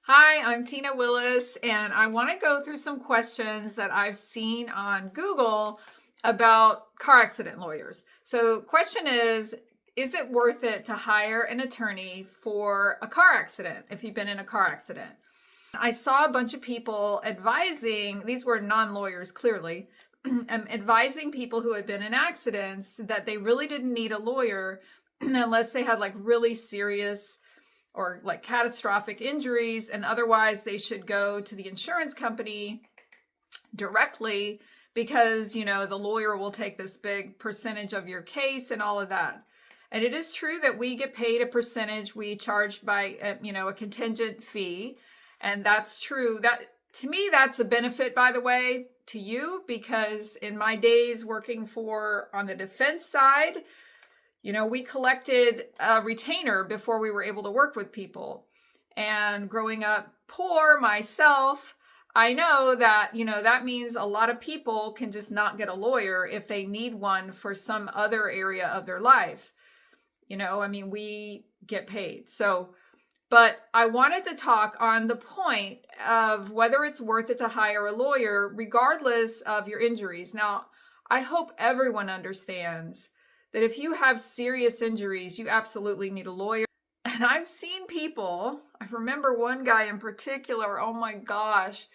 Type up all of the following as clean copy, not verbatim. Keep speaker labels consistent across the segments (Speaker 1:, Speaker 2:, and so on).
Speaker 1: Hi, I'm Tina Willis, and I want to go through some questions that I've seen on Google about car accident lawyers. So, question is it worth it to hire an attorney for a car accident if you've been in a car accident? I saw a bunch of people advising, these were non-lawyers clearly, advising people who had been in accidents that they really didn't need a lawyer unless they had like really serious or like catastrophic injuries, and otherwise they should go to the insurance company directly because, the lawyer will take this big percentage of your case and all of that. And it is true that we get paid a percentage. We charge by, a contingent fee. And that's true. That, to me, that's a benefit, by the way, to you, because in my days working on the defense side, we collected a retainer before we were able to work with people. And growing up poor myself, I know that, that means a lot of people can just not get a lawyer if they need one for some other area of their life. We get paid. But I wanted to talk on the point of whether it's worth it to hire a lawyer regardless of your injuries. Now, I hope everyone understands that if you have serious injuries, you absolutely need a lawyer. And I've seen people, I remember one guy in particular, oh my gosh,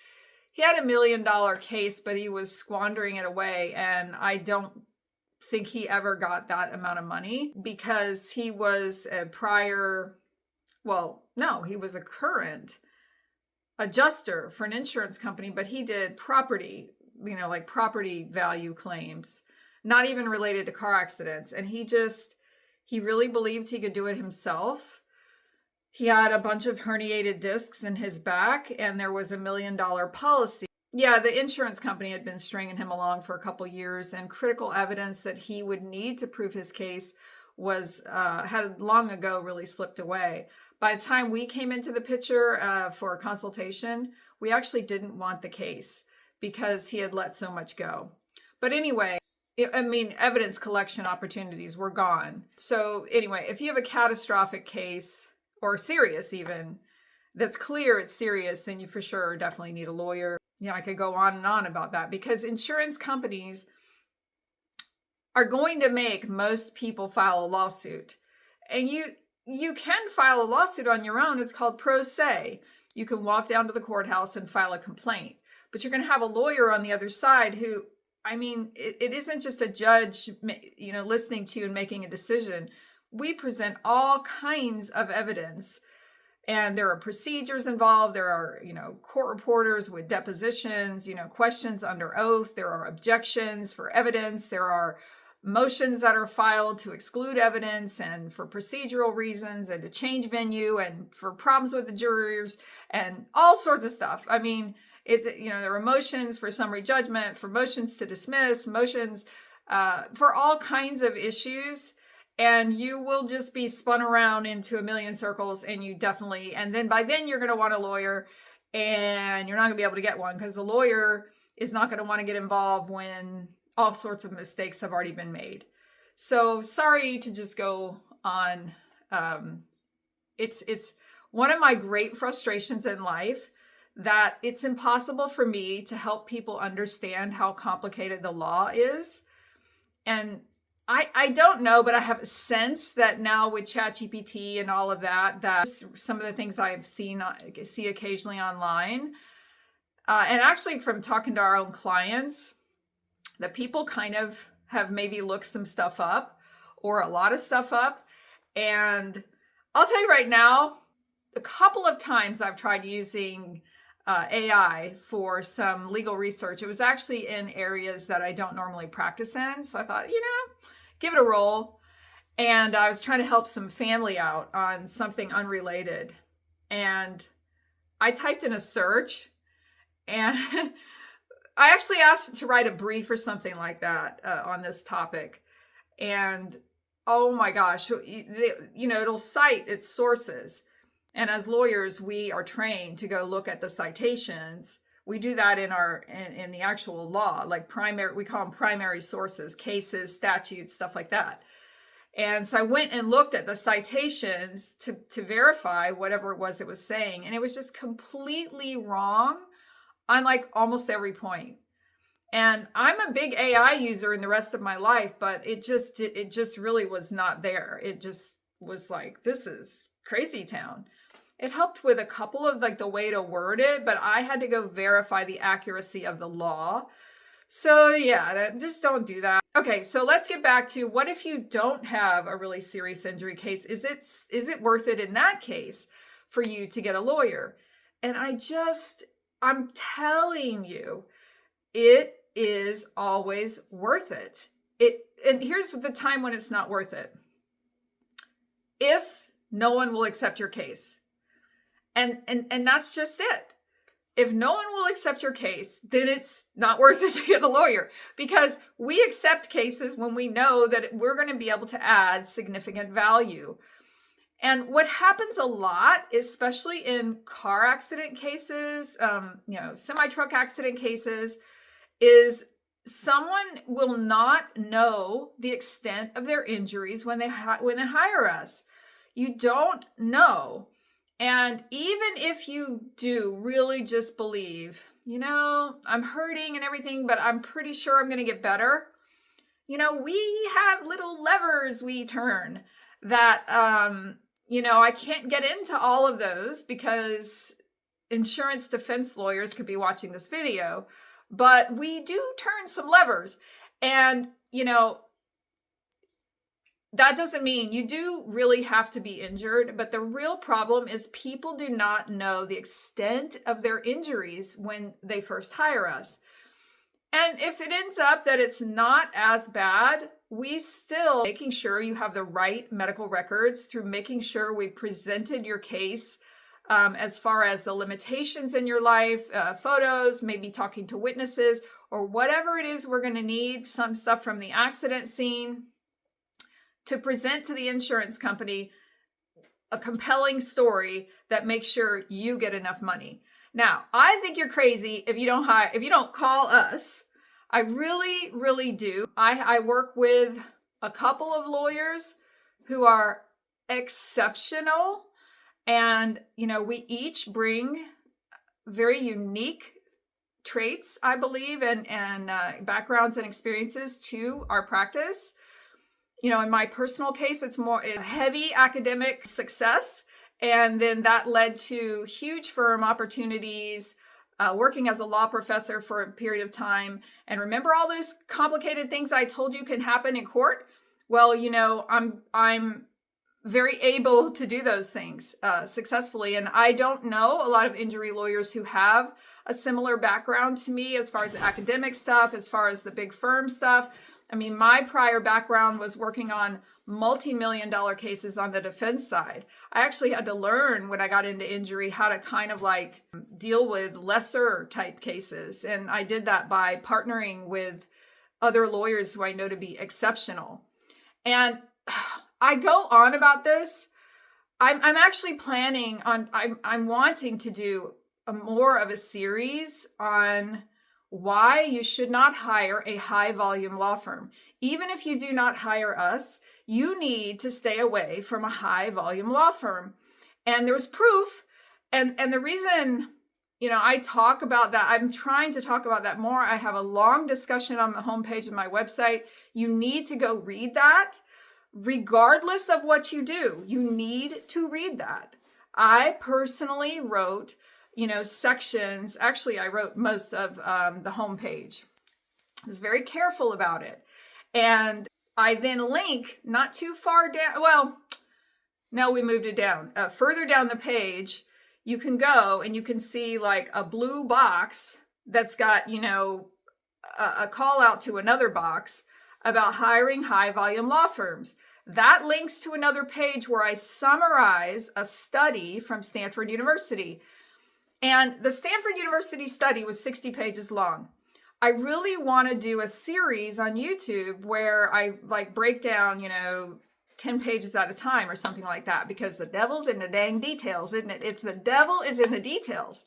Speaker 1: he had $1 million case, but he was squandering it away. And I don't think he ever got that amount of money because he was a he was a current adjuster for an insurance company, but he did property, like property value claims, not even related to car accidents. And he really believed he could do it himself. He had a bunch of herniated discs in his back, and there was $1 million policy. Yeah, the insurance company had been stringing him along for a couple years, and critical evidence that he would need to prove his case had long ago really slipped away. By the time we came into the picture for a consultation, we actually didn't want the case because he had let so much go. But anyway, evidence collection opportunities were gone. So anyway, if you have a catastrophic case or serious even, that's clear it's serious, then you for sure definitely need a lawyer. I could go on and on about that because insurance companies are going to make most people file a lawsuit. And you can file a lawsuit on your own. It's called pro se. You can walk down to the courthouse and file a complaint. But you're going to have a lawyer on the other side who, it isn't just a judge, listening to you and making a decision. We present all kinds of evidence. And there are procedures involved. There are, court reporters with depositions, questions under oath. There are objections for evidence. There are motions that are filed to exclude evidence and for procedural reasons and to change venue and for problems with the jurors and all sorts of stuff. There are motions for summary judgment, for motions to dismiss, motions for all kinds of issues. And you will just be spun around into a million circles, and then by then you're going to want a lawyer, and you're not going to be able to get one because the lawyer is not going to want to get involved when all sorts of mistakes have already been made. So sorry to just go on. It's one of my great frustrations in life that it's impossible for me to help people understand how complicated the law is. And I don't know, but I have a sense that now with ChatGPT and all of that some of the things I've see occasionally online, and actually from talking to our own clients, that people kind of have maybe looked some stuff up or a lot of stuff up. And I'll tell you right now, a couple of times I've tried using AI for some legal research. It was actually in areas that I don't normally practice in. So I thought, give it a roll. And I was trying to help some family out on something unrelated. And I typed in a search, and I actually asked it to write a brief or something like that on this topic. And oh my gosh, it'll cite its sources. And as lawyers, we are trained to go look at the citations. We do that in the actual law, like we call them primary sources, cases, statutes, stuff like that. And so I went and looked at the citations to verify whatever it was saying. And it was just completely wrong on like almost every point. And I'm a big AI user in the rest of my life, but it just really was not there. It just was like, this is crazy town. It helped with a couple of like the way to word it, but I had to go verify the accuracy of the law. So yeah, just don't do that. Okay, so let's get back to what if you don't have a really serious injury case? Is it worth it in that case for you to get a lawyer? And I'm telling you, it is always worth it. And here's the time when it's not worth it. If no one will accept your case. And that's just it. If no one will accept your case, then it's not worth it to get a lawyer, because we accept cases when we know that we're going to be able to add significant value. And what happens a lot, especially in car accident cases, semi-truck accident cases, is someone will not know the extent of their injuries when they hire us. You don't know. And even if you do really just believe, I'm hurting and everything, but I'm pretty sure I'm going to get better. We have little levers we turn that, I can't get into all of those because insurance defense lawyers could be watching this video, but we do turn some levers. And, that doesn't mean you do really have to be injured, but the real problem is people do not know the extent of their injuries when they first hire us. And if it ends up that it's not as bad, we still making sure you have the right medical records through making sure we presented your case as far as the limitations in your life, photos, maybe talking to witnesses, or whatever it is we're going to need, some stuff from the accident scene, to present to the insurance company a compelling story that makes sure you get enough money. Now, I think you're crazy if you don't call us. I really, really do. I work with a couple of lawyers who are exceptional, and we each bring very unique traits, I believe, and backgrounds and experiences to our practice. In my personal case, it's more heavy academic success. And then that led to huge firm opportunities, working as a law professor for a period of time. And remember all those complicated things I told you can happen in court? Well, I'm very able to do those things successfully. And I don't know a lot of injury lawyers who have a similar background to me as far as the academic stuff, as far as the big firm stuff. I mean, my prior background was working on multi-million-dollar cases on the defense side. I actually had to learn when I got into injury how to kind of like deal with lesser type cases. And I did that by partnering with other lawyers who I know to be exceptional. And I go on about this. I'm actually planning on, I'm wanting to do more of a series on why you should not hire a high volume law firm. Even if you do not hire us, you need to stay away from a high volume law firm. And there's proof. And the reason, I talk about that, I'm trying to talk about that more. I have a long discussion on the homepage of my website. You need to go read that. Regardless of what you do, you need to read that. I personally wrote sections. Actually, I wrote most of the homepage. I was very careful about it. And I then link not too far down. Well, no, we moved it down. Further down the page, you can go and you can see like a blue box that's got, a call out to another box about hiring high volume law firms. That links to another page where I summarize a study from Stanford University. And the Stanford University study was 60 pages long. I really want to do a series on YouTube where I break down, 10 pages at a time or something like that, because the devil's in the dang details, isn't it? It's the devil is in the details.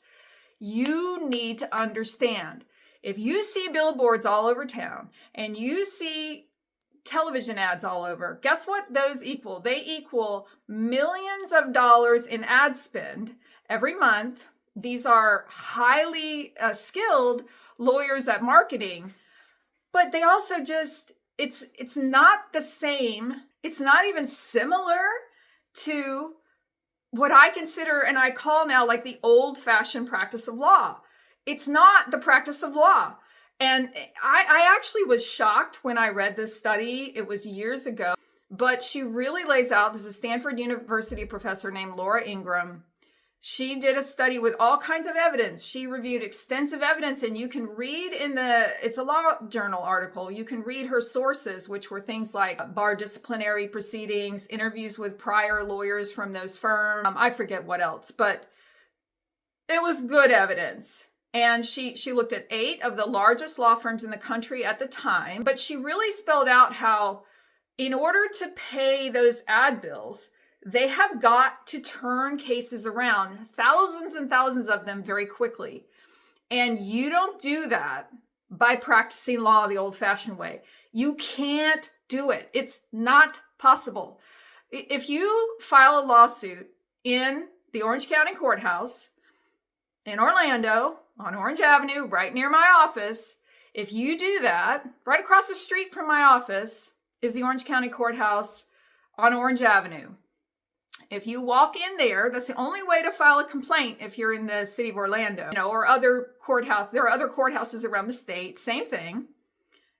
Speaker 1: You need to understand. If you see billboards all over town and you see television ads all over. Guess what those equal? They equal millions of dollars in ad spend every month. These are highly skilled lawyers at marketing, but they also just, it's not the same. It's not even similar to what I consider and I call now like the old-fashioned practice of law. It's not the practice of law. And I actually was shocked when I read this study. It was years ago, but she really lays out, this is a Stanford University professor named Laura Ingram. She did a study with all kinds of evidence. She reviewed extensive evidence, and you can read it's a law journal article. You can read her sources, which were things like bar disciplinary proceedings, interviews with prior lawyers from those firms. I forget what else, but it was good evidence. And she looked at 8 of the largest law firms in the country at the time, but she really spelled out how in order to pay those ad bills, they have got to turn cases around, thousands and thousands of them very quickly. And you don't do that by practicing law the old-fashioned way. You can't do it. It's not possible. If you file a lawsuit in the Orange County Courthouse in Orlando, on Orange Avenue, right near my office, if you do that, right across the street from my office is the Orange County Courthouse on Orange Avenue. If you walk in there, that's the only way to file a complaint if you're in the city of Orlando, or other courthouse. There are other courthouses around the state, same thing.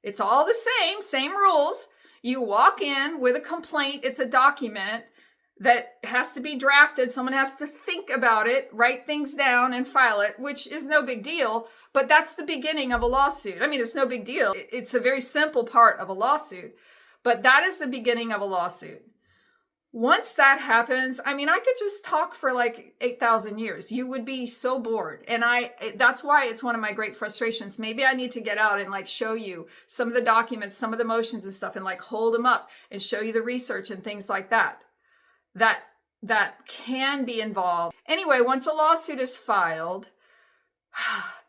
Speaker 1: It's all the same rules. You walk in with a complaint. It's a document that has to be drafted. Someone has to think about it, write things down and file it, which is no big deal, but that's the beginning of a lawsuit. I mean, it's no big deal. It's a very simple part of a lawsuit, but that is the beginning of a lawsuit. Once that happens, I mean, I could just talk for like 8,000 years. You would be so bored. And that's why it's one of my great frustrations. Maybe I need to get out and like show you some of the documents, some of the motions and stuff, and like hold them up and show you the research and things like that. That can be involved. Anyway, once a lawsuit is filed,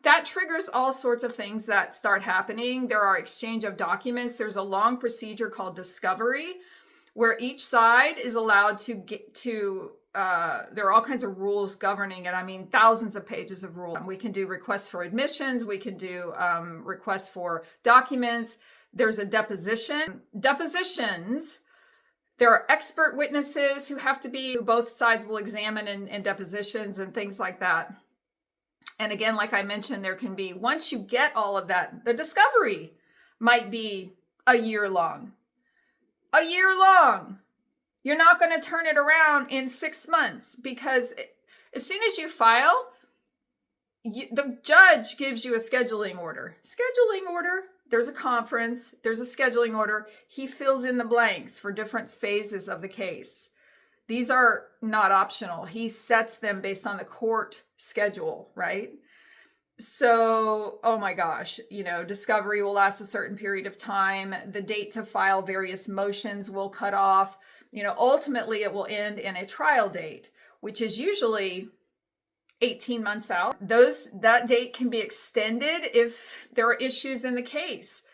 Speaker 1: that triggers all sorts of things that start happening. There are exchange of documents. There's a long procedure called discovery, where each side is allowed to get to, there are all kinds of rules governing it. I mean, thousands of pages of rules. We can do requests for admissions. We can do requests for documents. There's a deposition. Depositions, there are expert witnesses who have to be, both sides will examine in depositions and things like that. And again, like I mentioned, there can be, once you get all of that, the discovery might be a year long. A year long. You're not going to turn it around in 6 months, because as soon as you file, the judge gives you a scheduling order. Scheduling order. There's a conference. There's a scheduling order. He fills in the blanks for different phases of the case. These are not optional. He sets them based on the court schedule, right? So, oh my gosh, discovery will last a certain period of time. The date to file various motions will cut off. Ultimately it will end in a trial date, which is usually 18 months out. That date can be extended if there are issues in the case.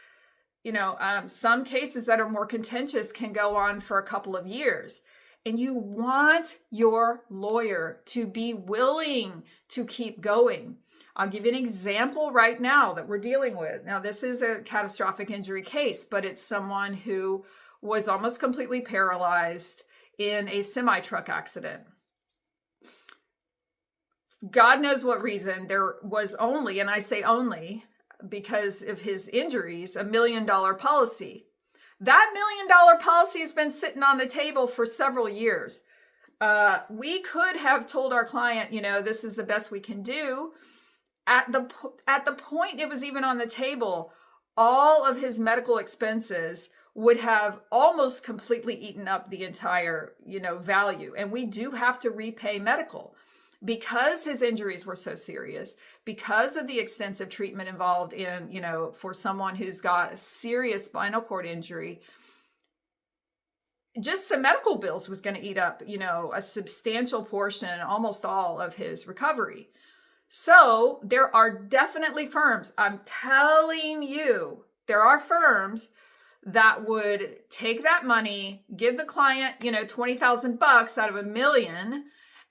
Speaker 1: Some cases that are more contentious can go on for a couple of years. And you want your lawyer to be willing to keep going. I'll give you an example right now that we're dealing with. Now, this is a catastrophic injury case, but it's someone who was almost completely paralyzed in a semi-truck accident. God knows what reason, there was only, and I say only because of his injuries, $1 million policy. That $1 million policy has been sitting on the table for several years. We could have told our client, this is the best we can do. At the point it was even on the table, all of his medical expenses would have almost completely eaten up the entire, value. And we do have to repay medical because his injuries were so serious, because of the extensive treatment involved in, for someone who's got a serious spinal cord injury. Just the medical bills was going to eat up, a substantial portion, almost all of his recovery. So there are definitely firms, I'm telling you, there are firms that would take that money, give the client, $20,000 out of $1 million,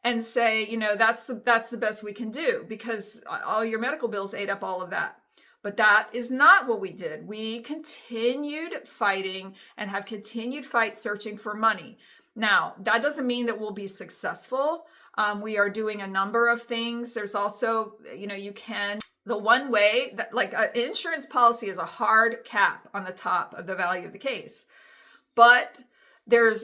Speaker 1: and say, that's the best we can do because all your medical bills ate up all of that. But that is not what we did. We continued fighting and have continued fight searching for money. Now, that doesn't mean that we'll be successful. We are doing a number of things. There's also, the one way that like an insurance policy is a hard cap on the top of the value of the case. But there's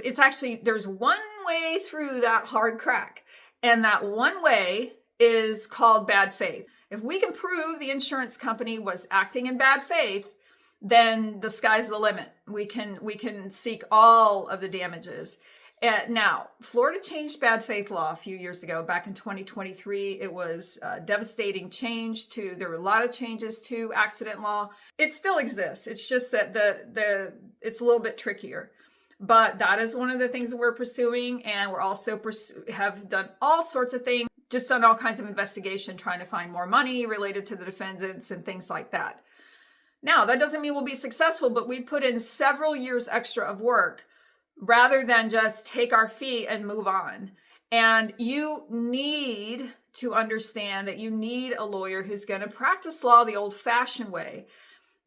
Speaker 1: one way through that hard crack. And that one way is called bad faith. If we can prove the insurance company was acting in bad faith, then the sky's the limit. We can seek all of the damages. Now, Florida changed bad faith law a few years ago. Back in 2023, it was a devastating change there were a lot of changes to accident law. It still exists. It's just that it's a little bit trickier. But that is one of the things that we're pursuing. And we're also have done all sorts of things, just done all kinds of investigation, trying to find more money related to the defendants and things like that. Now, that doesn't mean we'll be successful, but we put in several years extra of work rather than just take our feet and move on. And you need to understand that you need a lawyer who's going to practice law the old-fashioned way.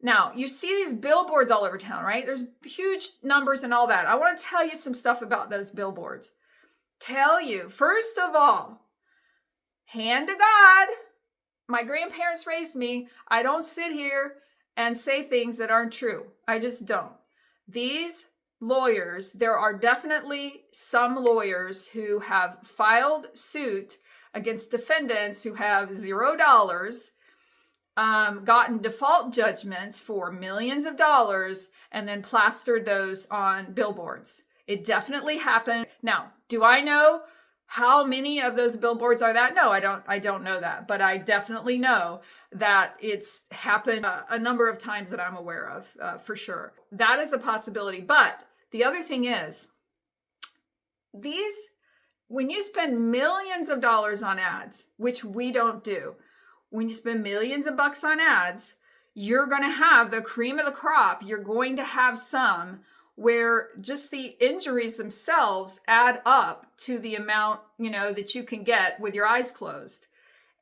Speaker 1: Now, you see these billboards all over town, right? There's huge numbers and all that. I want to tell you some stuff about those billboards. Tell you, first of all, hand to God, my grandparents raised me. I don't sit here and say things that aren't true. I just don't. These lawyers, there are definitely some lawyers who have filed suit against defendants who have $0, gotten default judgments for millions of dollars, and then plastered those on billboards. It definitely happened. Now, do I know how many of those billboards are that? No, I don't know that, but I definitely know that it's happened a number of times that I'm aware of, for sure. That is a possibility. But the other thing is, when you spend millions of dollars on ads, which we don't do, when you spend millions of bucks on ads, you're going to have the cream of the crop. You're going to have some where just the injuries themselves add up to the amount, that you can get with your eyes closed.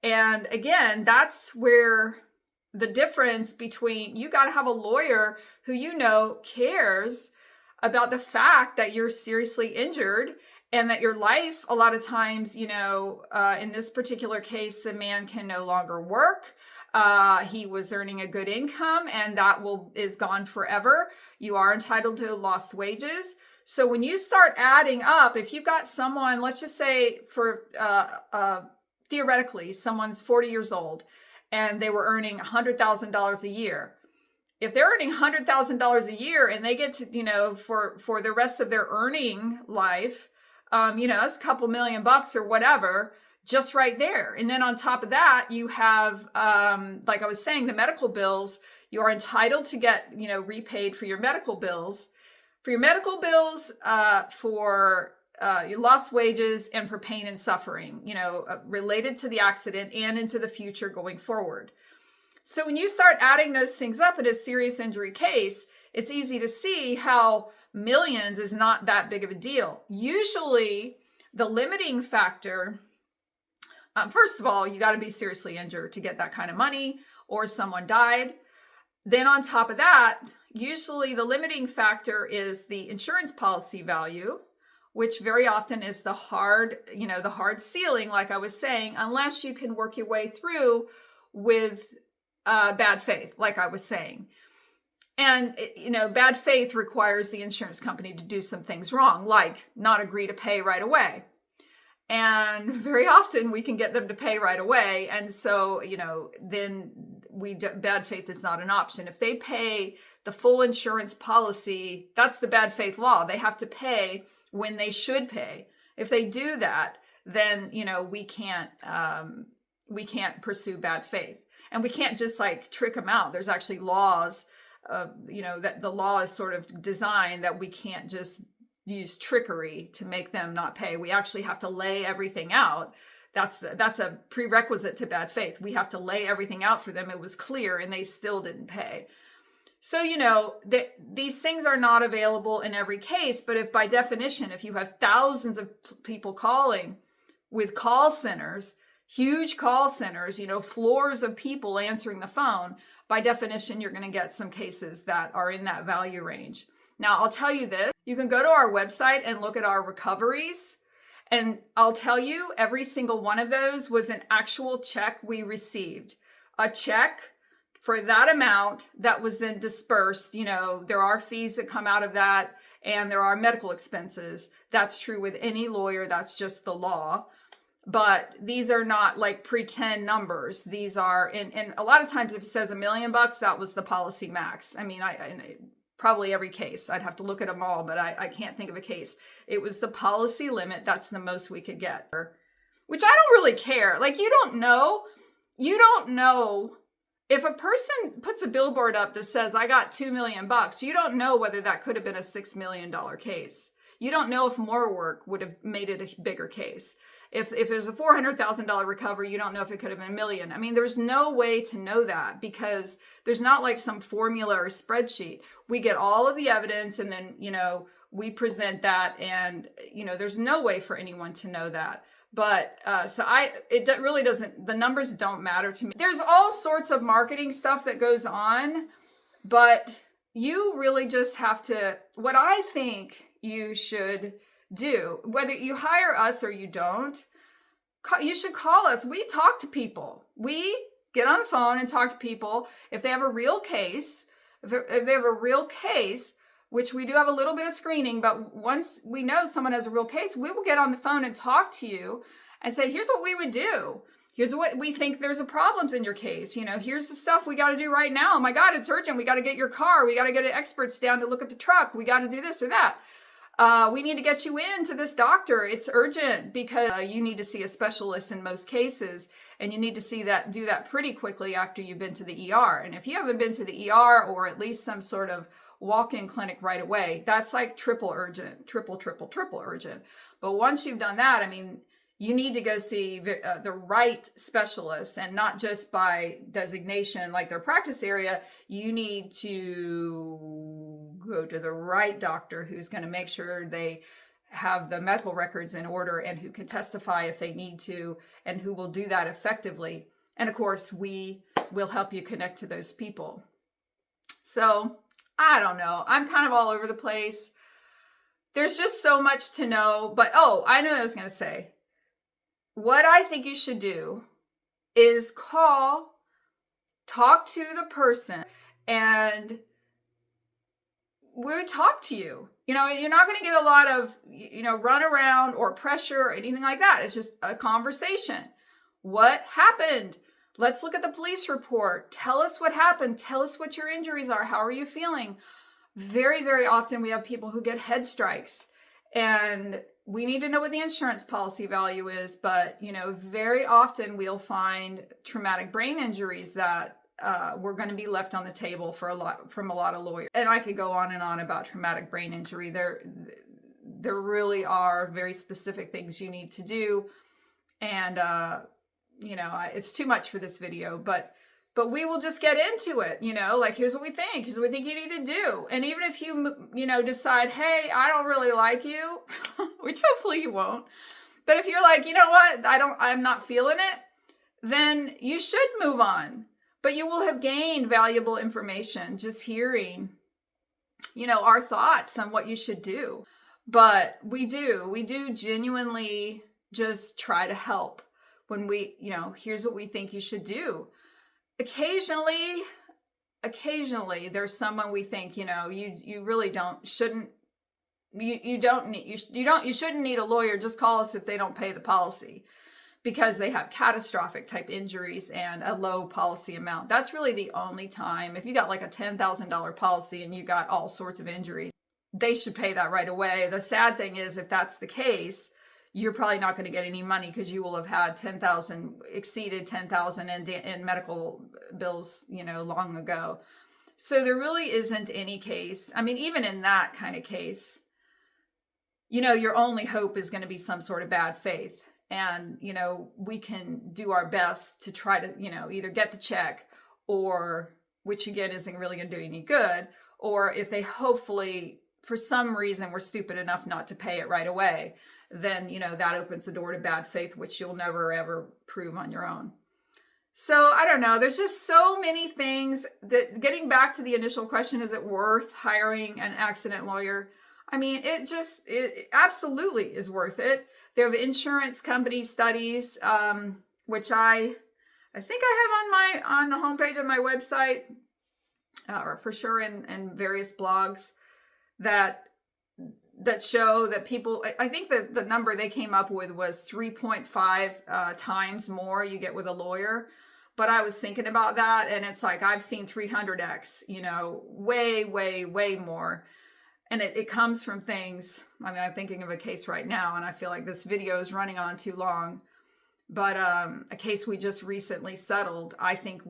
Speaker 1: And again, that's where the difference between, you got to have a lawyer who, cares about the fact that you're seriously injured and that your life, a lot of times, in this particular case, the man can no longer work. He was earning a good income and that is gone forever. You are entitled to lost wages. So when you start adding up, if you've got someone, let's just say theoretically, someone's 40 years old and they were earning $100,000 a year. If they're earning $100,000 a year and they get to, for the rest of their earning life, that's a couple $1,000,000 or whatever, just right there. And then on top of that, you have, like I was saying, the medical bills. You are entitled to get, repaid for your medical bills. For your medical bills, for your lost wages, and for pain and suffering, related to the accident and into the future going forward. So when you start adding those things up in a serious injury case, it's easy to see how millions is not that big of a deal. Usually the limiting factor, first of all, you got to be seriously injured to get that kind of money, or someone died. Then on top of that, usually the limiting factor is the insurance policy value, which very often is the hard ceiling, like I was saying, unless you can work your way through with bad faith, like I was saying. And, bad faith requires the insurance company to do some things wrong, like not agree to pay right away. And very often we can get them to pay right away. And so, then bad faith is not an option. If they pay the full insurance policy, that's the bad faith law. They have to pay when they should pay. If they do that, then, we can't pursue bad faith. And we can't just trick them out. There's actually laws, that the law is sort of designed that we can't just use trickery to make them not pay. We actually have to lay everything out. That's a prerequisite to bad faith. We have to lay everything out for them. It was clear and they still didn't pay. So, these things are not available in every case, but if by definition, if you have thousands of people calling with call centers, huge call centers, floors of people answering the phone, by definition, you're going to get some cases that are in that value range. Now, I'll tell you this, you can go to our website and look at our recoveries. And I'll tell you, every single one of those was an actual check we received. A check for that amount that was then dispersed. There are fees that come out of that, and there are medical expenses. That's true with any lawyer. That's just the law. But these are not like pretend numbers. These are, and a lot of times if it says $1 million, that was the policy max. I mean, probably every case. I'd have to look at them all, but I can't think of a case. It was the policy limit. That's the most we could get, which I don't really care. Like, you don't know if a person puts a billboard up that says, I got $2 million, you don't know whether that could have been a $6 million case. You don't know if more work would have made it a bigger case. If there's a $400,000 recovery, you don't know if it could have been $1 million. I mean, there's no way to know that because there's not like some formula or spreadsheet. We get all of the evidence and then, we present that and, there's no way for anyone to know that. But it really doesn't, the numbers don't matter to me. There's all sorts of marketing stuff that goes on, but you really just have to, what I think you should do, whether you hire us or you don't, you should call us. We talk to people. We get on the phone and talk to people. If they have a real case, which we do have a little bit of screening, but once we know someone has a real case, we will get on the phone and talk to you and say, here's what we would do. Here's what we think there's a problems in your case. Here's the stuff we got to do right now. Oh my God, it's urgent. We got to get your car. We got to get experts down to look at the truck. We got to do this or that. We need to get you in to this doctor. It's urgent because you need to see a specialist in most cases, and you need to do that pretty quickly after you've been to the ER. And if you haven't been to the ER or at least some sort of walk-in clinic right away, that's like triple urgent, triple urgent. But once you've done that, I mean, you need to go see the right specialist, and not just by designation, like their practice area. You need to go to the right doctor who's going to make sure they have the medical records in order and who can testify if they need to, and who will do that effectively. And of course, we will help you connect to those people. So I don't know. I'm kind of all over the place. There's just so much to know. But, I know what I was going to say. What I think you should do is talk to the person, and we'll talk to you. You're not going to get a lot of, run around or pressure or anything like that. It's just a conversation. What happened? Let's look at the police report. Tell us what happened. Tell us what your injuries are. How are you feeling? Very, very often we have people who get head strikes, and we need to know what the insurance policy value is. But, very often we'll find traumatic brain injuries that we're going to be left on the table from a lot of lawyers. And I could go on and on about traumatic brain injury. There really are very specific things you need to do. And, it's too much for this video, but we will just get into it, like, here's what we think. Here's what we think you need to do. And even if you, decide, hey, I don't really like you, which hopefully you won't. But if you're like, you know what, I'm not feeling it, then you should move on. But you will have gained valuable information just hearing, our thoughts on what you should do. But we do genuinely just try to help when we, here's what we think you should do. Occasionally there's someone we think, you really shouldn't need a lawyer. Just call us if they don't pay the policy because they have catastrophic type injuries and a low policy amount. That's really the only time. If you got like a $10,000 policy and you got all sorts of injuries, they should pay that right away. The sad thing is, if that's the case, you're probably not going to get any money because you will have had exceeded $10,000 in medical bills, long ago. So there really isn't any case. I mean, even in that kind of case, your only hope is going to be some sort of bad faith. And, we can do our best to try to, either get the check or, which again isn't really going to do any good, or if they hopefully, for some reason, were stupid enough not to pay it right away, then, that opens the door to bad faith, which you'll never, ever prove on your own. So I don't know. There's just so many things that, getting back to the initial question, is it worth hiring an accident lawyer? I mean, it absolutely is worth it. There have insurance company studies, which I think I have on the homepage of my website, or for sure in various blogs, that show that people, I think that the number they came up with was 3.5 times more you get with a lawyer. But I was thinking about that, and it's like, I've seen 300x, way, way, way more. And it comes from things, I mean, I'm thinking of a case right now, and I feel like this video is running on too long. But a case we just recently settled, I think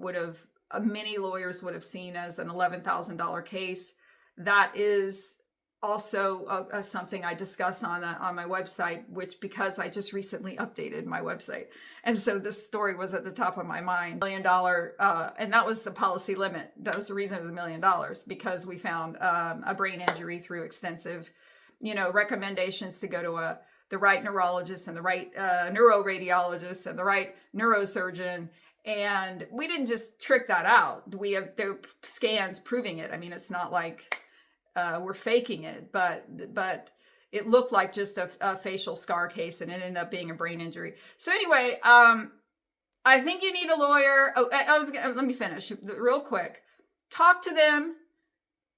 Speaker 1: many lawyers would have seen as an $11,000 case. That is also something I discuss on my website, because I just recently updated my website. And so this story was at the top of my mind. $1 million, and that was the policy limit. That was the reason it was $1 million, because we found a brain injury through extensive, recommendations to go to the right neurologist and the right neuroradiologist and the right neurosurgeon. And we didn't just trick that out. There are scans proving it. I mean, it's not like we're faking it, but it looked like just a facial scar case, and it ended up being a brain injury. So anyway, I think you need a lawyer. Let me finish real quick. Talk to them.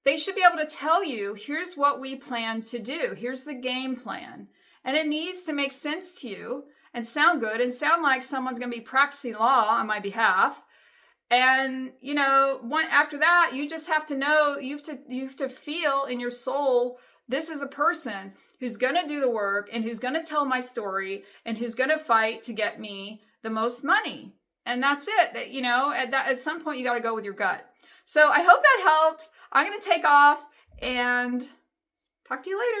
Speaker 1: They should be able to tell you, here's what we plan to do. Here's the game plan. And it needs to make sense to you and sound good and sound like someone's going to be practicing law on my behalf. And, after that, you just have to know, you have to feel in your soul, this is a person who's going to do the work and who's going to tell my story and who's going to fight to get me the most money. And that's it. At some point, you got to go with your gut. So I hope that helped. I'm going to take off and talk to you later.